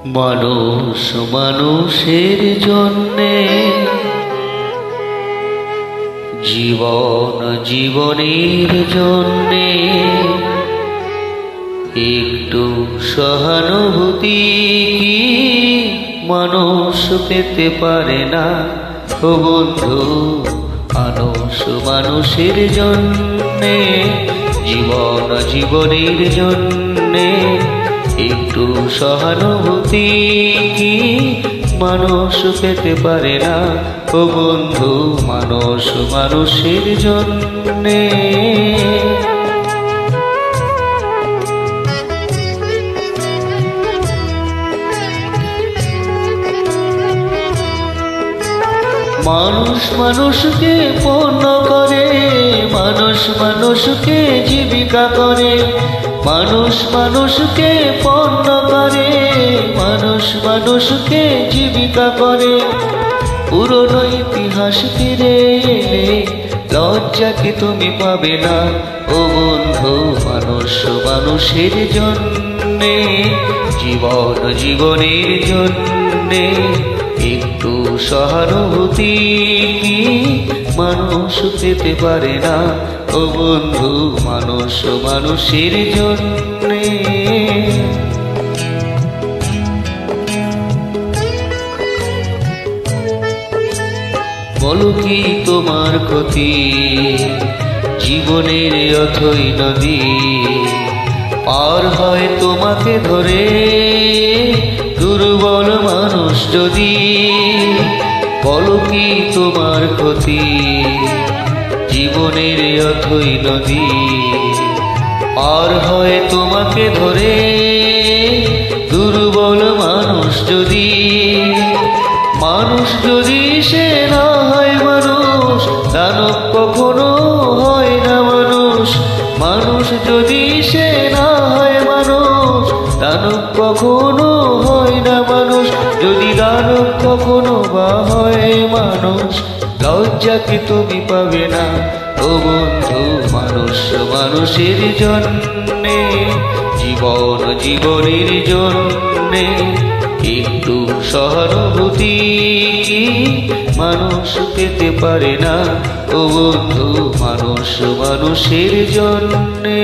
মানুষ মানুষের জন্যে, জীবন জীবনের জন্যে একটু সহানুভূতি কি মানুষ পেতে পারে না? ও বন্ধু, মানুষ মানুষের জন্যে, জীবন জীবনের জন্যে একটু সহানুভূতি কি মানুষ পেতে পারে না? ও বন্ধু, মানুষ মানুষের জন্যে। মানুষ মানুষকে পণ্য করে, মানুষ মানুষকে জীবিকা করে, মানুষ মানুষকে পণ্য করে, মানুষ মানুষকে জীবিকা করে। পুরনো ইতিহাস ফিরে এলে লজ্জা কি তুমি পাবে না? ও বন্ধু, মানুষ মানুষের জন্যে, জীবন জীবনের জন্যে একটু সহানুভূতি কি মানুষ পেতে পারে না? ও বন্ধু, মানুষ মানুষের জন্যে। বলো কি তোমার ক্ষতি, জীবনের অথই নদী পার হয় তোমাকে ধরে দুর্বল মানুষ যদি। বলো কি তোমার ক্ষতি, জীবনের অথই নদী পার হয় তোমাকে ধরে দুর্বল মানুষ যদি। মানুষ যদি সে না হয় মানুষ, দানব কখনো হয় না মানুষ। মানুষ যদি সে না হয় মানুষ, দানব কখনো হয় না মানুষ। যদি দানব কখনো বা হয় মানুষ, লজ্জা কি তুমি পাবে না? ও বন্ধু, মানুষ মানুষের জন্যে, জীবন জীবনের জন্যে একটু সহানুভূতি কি মানুষ পেতে পারে না? ও বন্ধু, মানুষ মানুষের জন্যে।